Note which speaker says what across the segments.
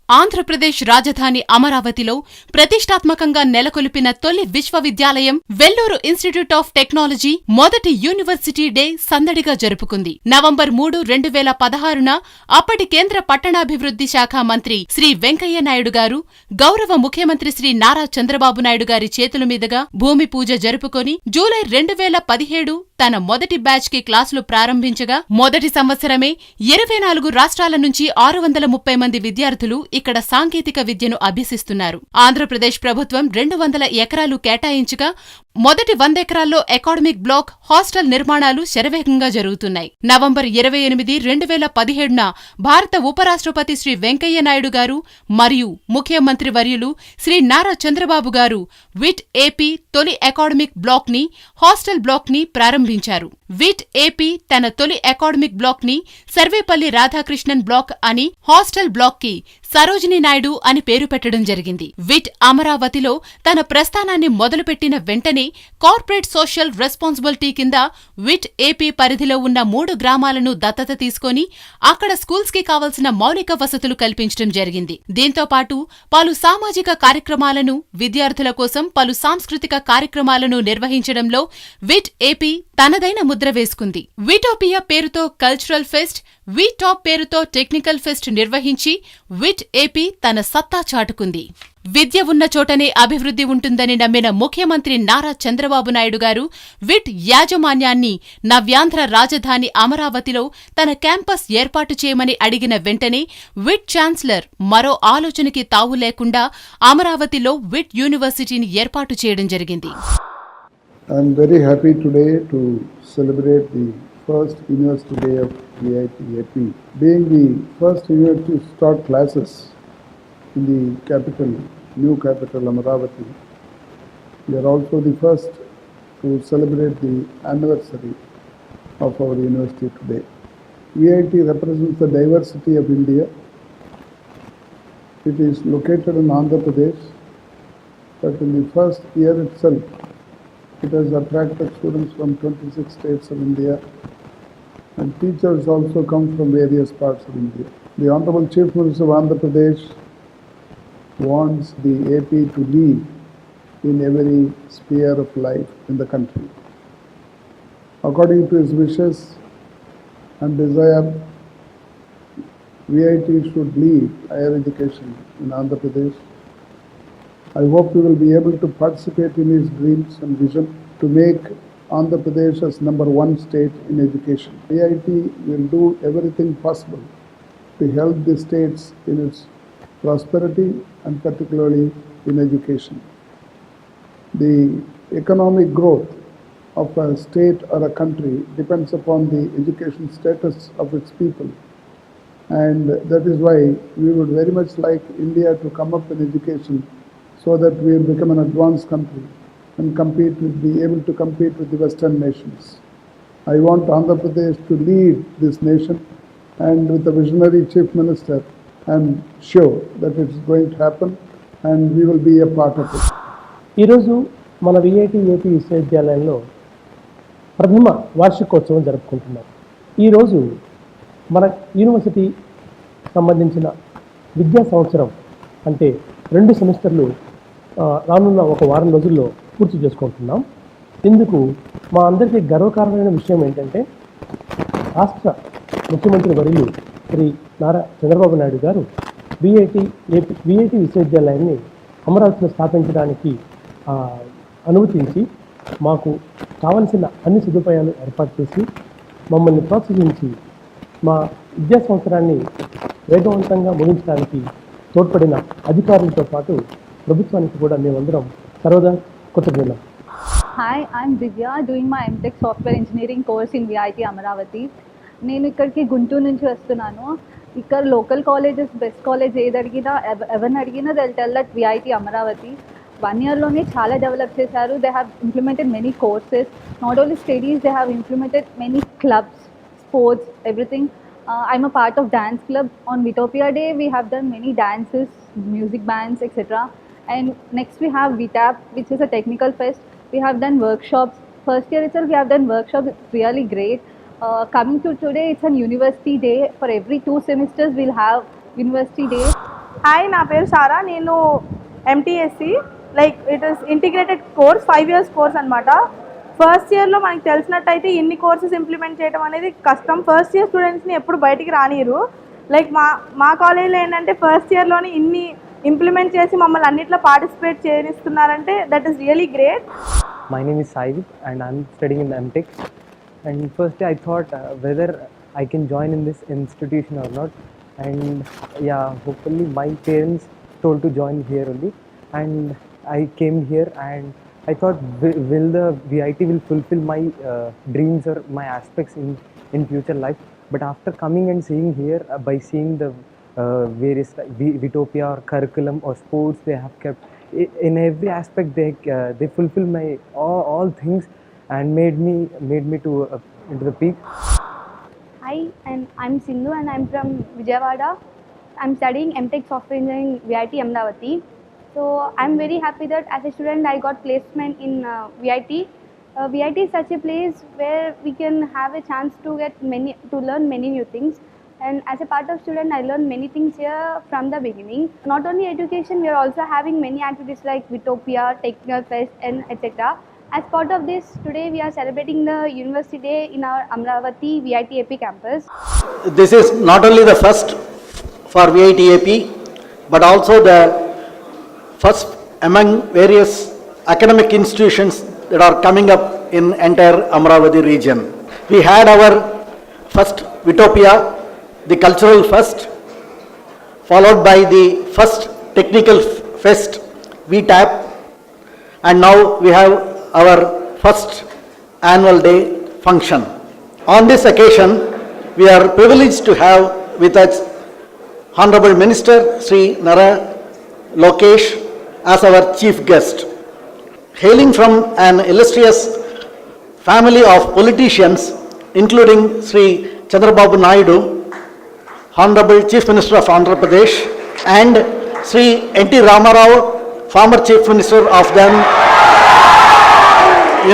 Speaker 1: ఆంధ్రప్రదేశ్ రాజధాని అమరావతిలో ప్రతిష్టాత్మకంగా నెలకొల్పిన తొలి విశ్వవిద్యాలయం వెల్లూరు ఇన్స్టిట్యూట్ ఆఫ్ టెక్నాలజీ మొదటి యూనివర్సిటీ డే సందడిగా జరుపుకుంది. నవంబర్ 3, 2016న అప్పటి కేంద్ర పట్టణాభివృద్ధి శాఖ మంత్రి శ్రీ వెంకయ్య నాయుడు గారు, గౌరవ ముఖ్యమంత్రి శ్రీ నారా చంద్రబాబు నాయుడు గారి చేతుల మీదుగా భూమి పూజ జరుపుకొని జూలై 2017 తన మొదటి బ్యాచ్ కి క్లాసులు ప్రారంభించగా మొదటి సంవత్సరమే 24 రాష్ట్రాల నుంచి 630 మంది విద్యార్థులు ఇక్కడ సాంకేతిక విద్యను అభ్యసిస్తున్నారు. ఆంధ్రప్రదేశ్ ప్రభుత్వం 200 ఎకరాలు కేటాయించగా మొదటి 100 ఎకరాల్లో అకాడమిక్ బ్లాక్, హాస్టల్ నిర్మాణాలు శరవేగంగా జరుగుతున్నాయి. నవంబర్ 28, 2017న భారత ఉపరాష్ట్రపతి శ్రీ వెంకయ్య నాయుడు గారు మరియు ముఖ్యమంత్రి వర్యులు శ్రీ నారా చంద్రబాబు గారు VIT-AP తొలి అకాడమిక్ బ్లాక్ ని, హాస్టల్ బ్లాక్ ని ప్రారంభించారు. VIT-AP తన తొలి అకాడమిక్ బ్లాక్ ని సర్వేపల్లి రాధాకృష్ణన్ బ్లాక్ అని, హాస్టల్ బ్లాక్ కి సరోజినీ నాయుడు అని పేరు పెట్టడం జరిగింది. విట్ అమరావతిలో తన ప్రస్థానాన్ని మొదలుపెట్టిన వెంటనే కార్పొరేట్ సోషల్ రెస్పాన్సిబిలిటీ కింద VIT-AP పరిధిలో ఉన్న 3 గ్రామాలను దత్తత తీసుకొని అక్కడ స్కూల్స్ కి కావలసిన మౌలిక వసతులు కల్పించడం జరిగింది. దీంతో పాటు పలు సామాజిక కార్యక్రమాలను, విద్యార్థుల కోసం పలు సాంస్కృతిక కార్యక్రమాలను నిర్వహించడంలో VIT-AP తనదైన ముద్ర వేసుకుంది. విటోపియా పేరుతో కల్చరల్ ఫెస్ట్, VIT-AP పేరుతో టెక్నికల్ ఫెస్ట్ నిర్వహించి VIT-AP తన సత్తా చాటుకుంది. విద్య ఉన్న చోటనే అభివృద్ధి ఉంటుందని నమ్మిన ముఖ్యమంత్రి నారా చంద్రబాబు నాయుడు గారు విట్ యాజమాన్యాన్ని నవ్యాంధ్ర రాజధాని అమరావతిలో తన క్యాంపస్ ఏర్పాటు చేయమని అడిగిన వెంటనే విట్ ఛాన్సలర్ మరో ఆలోచనకి తావు లేకుండా అమరావతిలో విట్ యూనివర్సిటీని ఏర్పాటు చేయడం జరిగింది.
Speaker 2: I am very happy today to celebrate the first University Day of VIT-AP. Being the first university to start classes in the capital, new capital Amaravati, we are also the first to celebrate the anniversary of our university today. VIT represents the diversity of India. It is located in Andhra Pradesh, but in the first year itself, it has attracted students from 26 states of India, and teachers also come from various parts of India. The Honorable Chief Minister of Andhra Pradesh wants the AP to lead in every sphere of life in the country. According to his wishes and desire, VIT should lead higher education in Andhra Pradesh. I hope we will be able to participate in his dreams and vision to make Andhra Pradesh as number 1 state in education. VIT will do everything possible to help the states in its prosperity and particularly in education. The economic growth of a state or a country depends upon the education status of its people, and that is why we would very much like India to come up in education so that we will become an advanced country and be able to compete with the Western nations. I want Andhra Pradesh to lead this nation, and with the visionary Chief Minister, I am sure that it is going to happen and we will be a part of it.
Speaker 3: ఈరోజు మన VIT-AP విశ్వవిద్యాలయంలో ప్రథమ వార్షికోత్సవం జరుపుకుంటున్నాం. ఈరోజు మన university సంబంధించిన విద్యా సంవత్సరం అంటే 2 సెమిస్టర్లు రానున్న ఒక వారం రోజుల్లో పూర్తి చేసుకుంటున్నాం. ఇందుకు మా అందరికీ గర్వకారణమైన విషయం ఏంటంటే రాష్ట్ర ముఖ్యమంత్రి వర్యులు శ్రీ నారా చంద్రబాబు నాయుడు గారు VIT విశ్వవిద్యాలయాన్ని అమరావతిలో స్థాపించడానికి అనుమతించి మాకు కావలసిన అన్ని సదుపాయాలు ఏర్పాటు చేసి మమ్మల్ని ప్రోత్సహించి మా విద్యా సంవత్సరాన్ని వేగవంతంగా ముగించడానికి తోడ్పడిన అధికారులతో పాటు ప్రభుత్వానికి కూడా మేమందరం సర్వదా కృతజ్ఞులం.
Speaker 4: Hi, I'm Divya doing my MTech Software Engineering course in VIT Amaravati. నేను ఇక్కడికి గుంటూరు నుంచి వస్తున్నాను. ఇక్కడ లోకల్ కాలేజెస్ బెస్ట్ కాలేజ్ ఏది అడిగినా ఎవరిని అడిగినా they will tell that VIT Amaravati 1 yearలోనే చాలా డెవలప్ చేశారు. They have implemented many courses, not only studies, they have implemented many clubs, sports, everything. I'm a part of dance club. On Vitopia Day we have done many dances, music bands, etc. And next we have VIT-AP, which is a technical fest. We have done workshops. First year itself we have done workshops. It's really great. Coming to today, it's a university day. For every 2 semesters we'll have university day.
Speaker 5: Hi, నా పేరు Sara. నేను ఎంటీఎస్సి, like it is integrated course, 5 years course అనమాట. First ఇయర్లో మనకు తెలిసినట్టయితే ఇన్ని courses implement చేయడం అనేది కష్టం. ఫస్ట్ ఇయర్ స్టూడెంట్స్ని ఎప్పుడు బయటికి రానియరు. లైక్ మా కాలేజ్లో ఏంటంటే ఫస్ట్ ఇయర్లోని ఇన్ని ఇంప్లిమెంట్ చేసి మమ్మల్ని అన్నిట్లో పార్టిసిపేట్ చేయిస్తున్నారంటే that is really great.
Speaker 6: My name is Saivit and I'm studying in MTech. And firstly, I thought whether I can join in this institution or not. And yeah, hopefully my parents told to join here only. And I came here and I thought, will the VIT will fulfill my dreams or my aspects in future life. But after coming and seeing here, by seeing the various VIT-AP or curriculum or sports they have kept, in every aspect they fulfill my all things and made me to into the peak.
Speaker 7: Hi, and I'm Sindhu and I'm from Vijayawada. I'm studying MTech Software Engineering VIT Amaravati. So I'm very happy that as a student I got placement in VIT. VIT is such a place where we can have a chance to learn many new things. And as a part of student, I learned many things here from the beginning. Not only education, we are also having many activities like VIT-AP, Technical Fest, and etc. As part of this, today we are celebrating the University Day in our Amaravati VIT-AP campus.
Speaker 8: This is not only the first for VIT-AP, but also the first among various academic institutions that are coming up in entire Amaravati region. We had our first VIT-AP, the cultural fest, followed by the first technical fest, VIT-AP, and now we have our first annual day function. On this occasion, we are privileged to have with us Honorable Minister Sri Nara Lokesh as our chief guest. Hailing from an illustrious family of politicians, including Sri Chandrababu Naidu, Honorable Chief Minister of Andhra Pradesh, and Sri N.T. Ramarao, former Chief Minister of then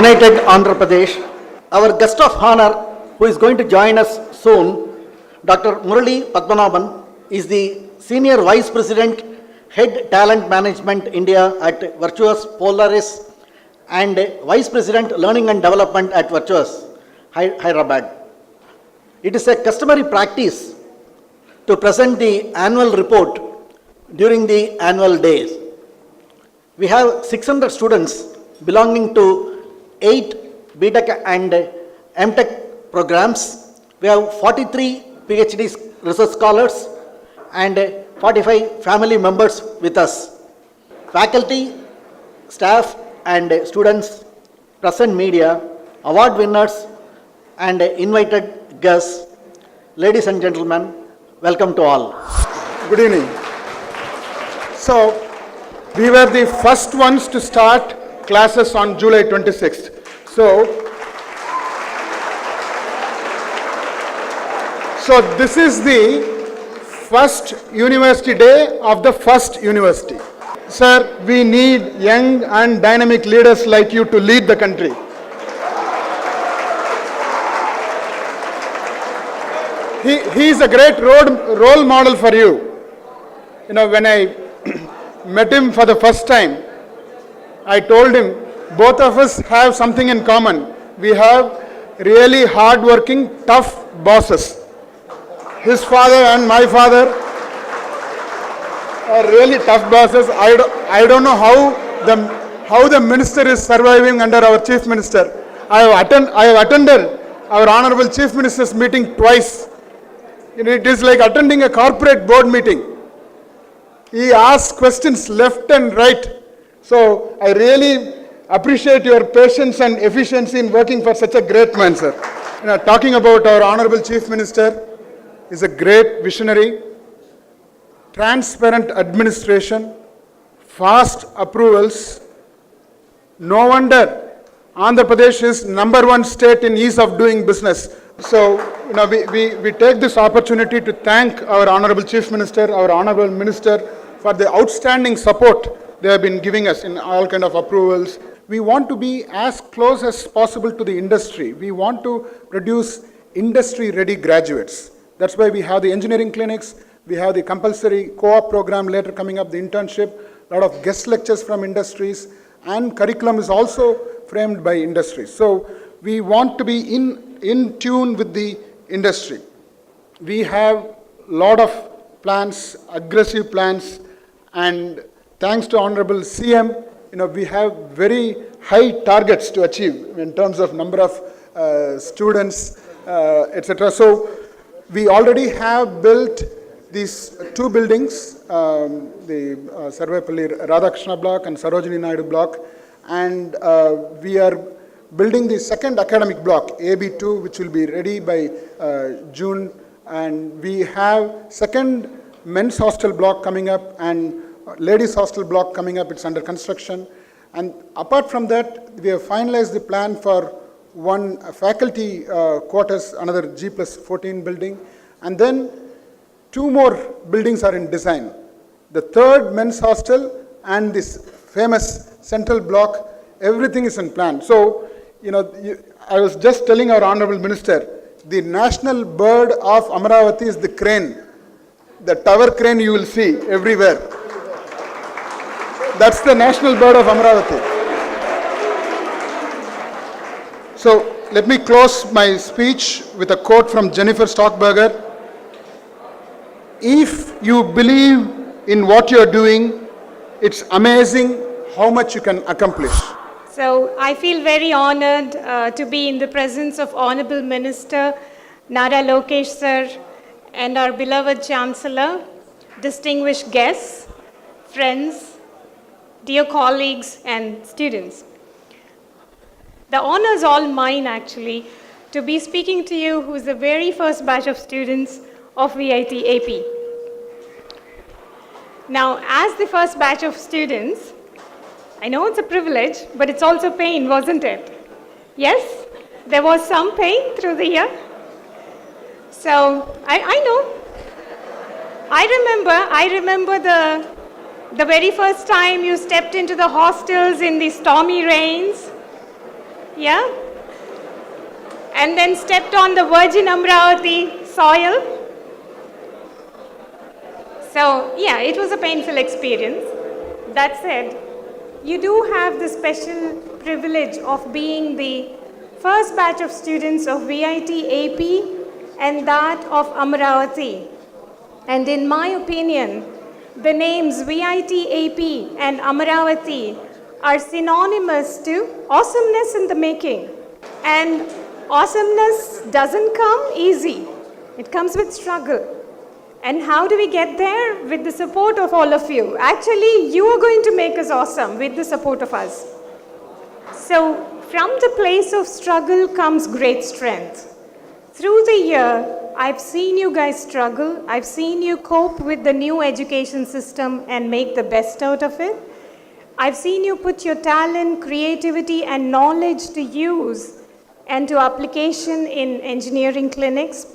Speaker 8: United Andhra Pradesh. Our guest of honor, who is going to join us soon, Dr. Murali Padmanabhan, is the Senior Vice President, Head Talent Management India at Virtuous Polaris, and Vice President Learning and Development at Virtuous Hyderabad. It is a customary practice to present the annual report during the annual days. We have 600 students belonging to 8 BTech and MTech programs. We have 43 PhD research scholars and 45 family members with us. Faculty, staff and students, present media, award winners and invited guests, ladies and gentlemen, welcome to all.
Speaker 2: Good evening. So, we were the first ones to start classes on July 26th. So this is the first university day of the first university. Sir, we need young and dynamic leaders like you to lead the country. He is a great role model for you. You know, when I met him for the first time, I told him, both of us have something in common. We have really hard-working, tough bosses. His father and my father are really tough bosses. I don't know how the minister is surviving under our chief minister. I have attended our honorable chief minister's meeting twice. It is like attending a corporate board meeting. He asks questions left and right. So I really appreciate your patience and efficiency in working for such a great man, sir. You know, talking about our honorable chief minister, is a great visionary, transparent administration, fast approvals. No wonder Andhra Pradesh is #1 state in ease of doing business. So, you know, we take this opportunity to thank our honorable chief minister, our honorable minister, for the outstanding support they have been giving us in all kind of approvals. We want to be as close as possible to the industry. We want to produce industry-ready graduates. That's why we have the engineering clinics, We have the compulsory co-op program later coming up, the internship, a lot of guest lectures from industries, and curriculum is also framed by industries. So we want to be in tune with the industry. We have a lot of plans, aggressive plans, and thanks to Honorable CM, we have very high targets to achieve in terms of number of students, etc. So we already have built these two buildings, the Sarvepalli Radhakrishna block and Sarojini Naidu block, and we are building the second academic block, AB2, which will be ready by June, and we have second men's hostel block coming up and ladies hostel block coming up. It's under construction. And apart from that, we have finalized the plan for one faculty quarters, another G+14 building, and then two more buildings are in design. The third men's hostel and this famous central block, everything is in plan. So, I was just telling our Honorable Minister, the national bird of Amaravati is the crane. The tower crane you will see everywhere. That's the national bird of Amaravati. So let me close my speech with a quote from Jennifer Stockberger. If you believe in what you're doing, it's amazing how much you can accomplish.
Speaker 9: So I feel very honored to be in the presence of Honorable Minister Nara Lokesh sir and our beloved Chancellor, distinguished guests, friends, dear colleagues and students. The honor is all mine actually to be speaking to you who's the very first batch of students of VIT-AP. Now, as the first batch of students, I know it's a privilege, but it's also pain, wasn't it? Yes, there was some pain through the year. So, I know. I remember the very first time you stepped into the hostels in the stormy rains. Yeah? And then stepped on the virgin Amaravati soil. So, yeah, it was a painful experience. That said, you do have the special privilege of being the first batch of students of VIT-AP and that of Amaravati. And in my opinion, the names VIT-AP and Amaravati are synonymous to awesomeness in the making. And awesomeness doesn't come easy. It comes with struggle. And how do we get there? With the support of all of you. Actually, you are going to make us awesome with the support of us. So, from the place of struggle comes great strength. Through the year, I've seen you guys struggle. I've seen you cope with the new education system and make the best out of it. I've seen you put your talent, creativity, and knowledge to use and to application in engineering clinics.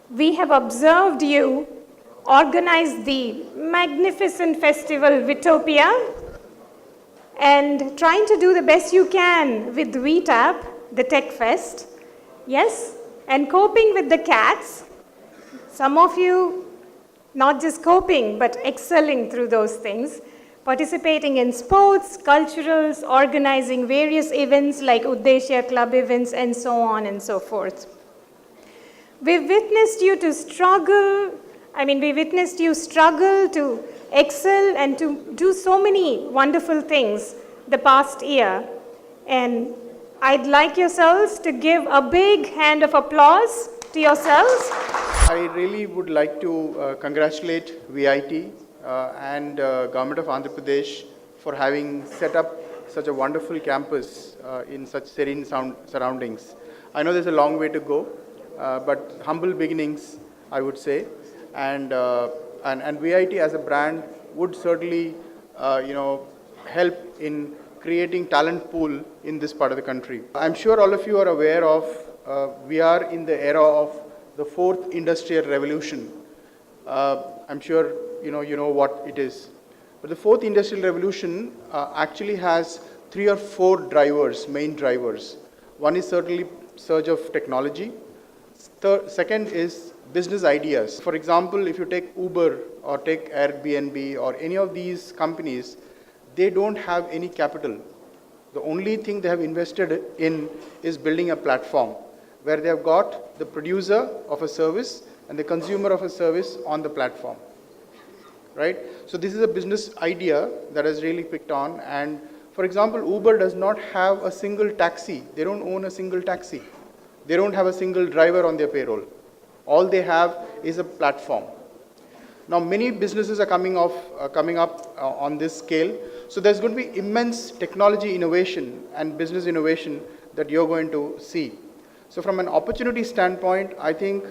Speaker 9: We have observed you organize the magnificent festival VIT-OPIA and trying to do the best you can with VIT-AP, the Tech Fest. Yes, and coping with the cats. Some of you not just coping, but excelling through those things. Participating in sports, culturals, organizing various events like Uddeshya Club events and so on and so forth. We've witnessed you to struggle, we witnessed you struggle to excel and to do so many wonderful things the past year. And I'd like yourselves to give a big hand of applause to yourselves.
Speaker 10: I really would like to congratulate VIT and Government of Andhra Pradesh for having set up such a wonderful campus in such serene surroundings. I know there's a long way to go. But humble beginnings, I would say, and VIT as a brand would certainly, help in creating talent pool in this part of the country. I'm sure all of you are aware of, we are in the era of the fourth industrial revolution. I'm sure you know what it is. But the fourth industrial revolution actually has 3 or 4 drivers, main drivers. One is certainly surge of technology. Second is business ideas. For example, if you take Uber or take Airbnb or any of these companies, they don't have any capital. The only thing they have invested in is building a platform where they have got the producer of a service and the consumer of a service on the platform, right? So this is a business idea that has really picked on. And for example, Uber does not have a single taxi. They don't own a single taxi. They don't have a single driver on their payroll. All they have is a platform. Now, many businesses are coming up on this scale. So there's going to be immense technology innovation and business innovation that you're going to see. So from an opportunity standpoint, I think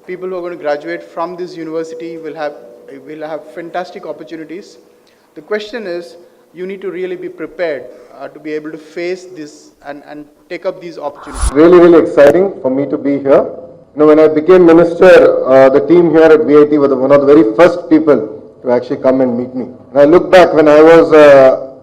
Speaker 10: people who are going to graduate from this university will have fantastic opportunities. The question is, you need to really be prepared to be able to face this and take up these opportunities.
Speaker 11: Really, really exciting for me to be here. You know, when I became minister, the team here at VIT were one of the very first people to actually come and meet me. And I look back when I was a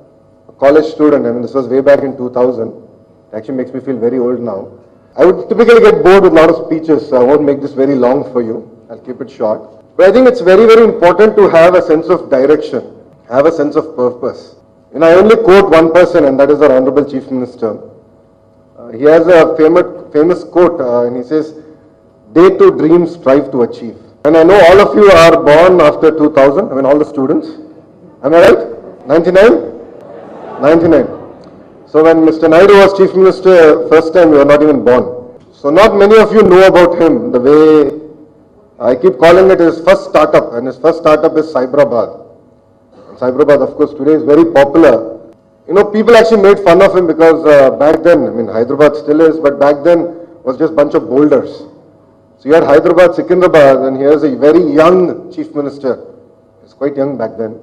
Speaker 11: college student, I mean this was way back in 2000, it actually makes me feel very old now. I would typically get bored with a lot of speeches, so I won't make this very long for you. I'll keep it short. But I think it's very, very important to have a sense of direction, have a sense of purpose. You know, I only quote one person, and that is our Honorable Chief Minister. He has a famous quote, and he says, "Dare to dream, strive to achieve." And I know all of you are born after 2000, I mean all the students. Am I right? 99? 99. So when Mr. Naidu was Chief Minister, first time you were not even born. So not many of you know about him, the way I keep calling it his first startup, and his first startup is Cyberabad. Cyberabad, of course, today is very popular. You know, people actually made fun of him because back then, I mean, Hyderabad still is, but back then was just a bunch of boulders. So you had Hyderabad, Secunderabad, and here's a very young chief minister. He was quite young back then.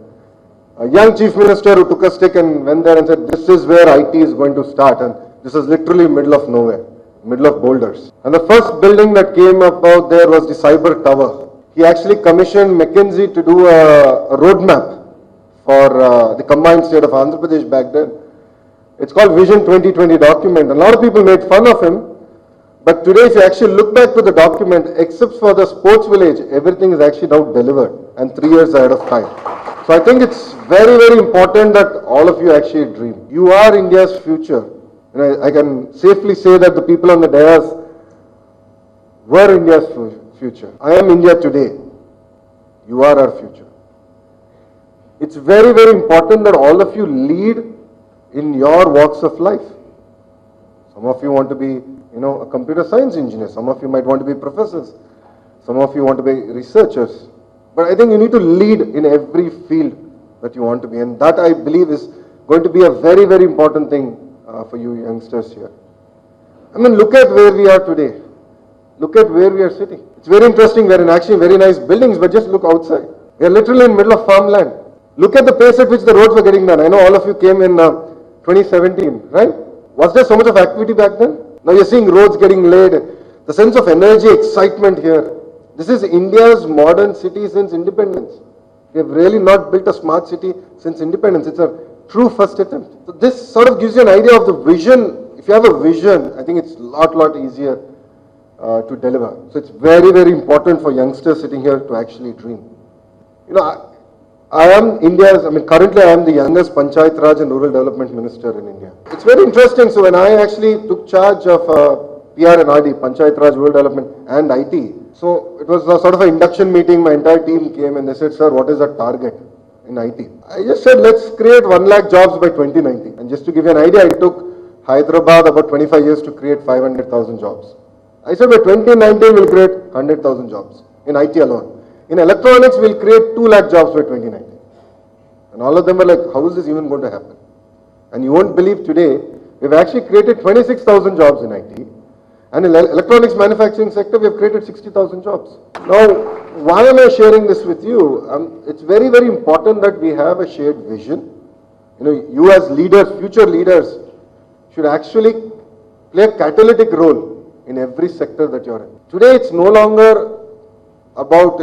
Speaker 11: A young chief minister who took a stick and went there and said, this is where IT is going to start. And this is literally middle of nowhere, middle of boulders. And the first building that came about there was the Cyber Tower. He actually commissioned McKinsey to do a roadmap for the combined state of Andhra Pradesh back then. It's called Vision 2020 document. A lot of people made fun of him. But today, if you actually look back to the document, except for the sports village, everything is actually now delivered and 3 years ahead of time. So I think it's very, very important that all of you actually dream. You are India's future. And I can safely say that the people on the dais were India's future. I am India today. You are our future. It's very, very important that all of you lead in your walks of life. Some of you want to be, a computer science engineer. Some of you might want to be professors. Some of you want to be researchers. But I think you need to lead in every field that you want to be. And that, I believe, is going to be a very, very important thing for you youngsters here. I mean, look at where we are today. Look at where we are sitting. It's very interesting. We're in actually very nice buildings, but just look outside. We're literally in the middle of farmland. Look at the pace at which the roads were getting done. I know all of you came in 2017, right? Was there so much of activity back then? Now you're seeing roads getting laid. The sense of energy, excitement here. This is India's modern city since independence. We have really not built a smart city since independence. It's a true first attempt. So this sort of gives you an idea of the vision. If you have a vision, I think it's a lot easier to deliver. So it's very, very important for youngsters sitting here to actually dream. I am currently I am the youngest Panchayat Raj and Rural Development Minister in India. It's very interesting. So when I actually took charge of PR and RD, Panchayat Raj, Rural Development and IT, so it was a sort of an induction meeting. My entire team came and they said, sir, what is our target in IT? I just said, let's create 1 lakh jobs by 2019. And just to give you an idea, it took Hyderabad about 25 years to create 500,000 jobs. I said by 2019 we'll create 100,000 jobs in IT alone. In electronics, we'll create 2 lakh jobs by 2019. And all of them were like, how is this even going to happen? And you won't believe today, we've actually created 26,000 jobs in IT. And in electronics manufacturing sector, we've created 60,000 jobs. Now, why am I sharing this with you? It's very, very important that we have a shared vision. You as leaders, future leaders, should actually play a catalytic role in every sector that you're in. Today, it's no longer about,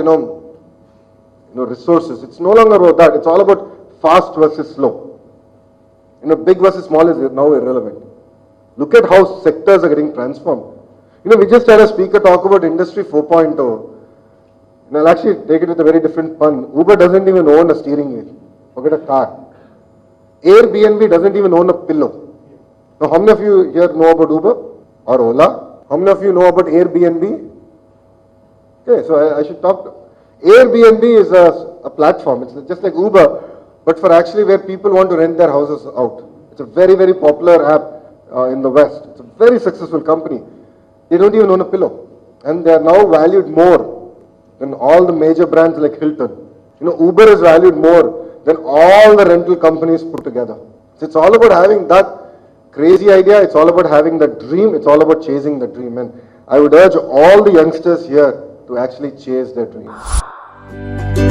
Speaker 11: resources. It's no longer about that. It's all about fast versus slow. Big versus small is now irrelevant. Look at how sectors are getting transformed. We just had a speaker talk about Industry 4.0. And I'll actually take it with a very different pun. Uber doesn't even own a steering wheel. Forget a car. Airbnb doesn't even own a pillow. Now, how many of you here know about Uber or Ola? How many of you know about Airbnb? Okay, so I should talk. Airbnb is a platform. It's just like Uber, but for actually where people want to rent their houses out. It's a very, very popular app in the West. It's a very successful company. They don't even own a pillow. And they are now valued more than all the major brands like Hilton. You know, Uber is valued more than all the rental companies put together. So it's all about having that crazy idea. It's all about having that dream. It's all about chasing the dream. And I would urge all the youngsters here to actually chase their dreams.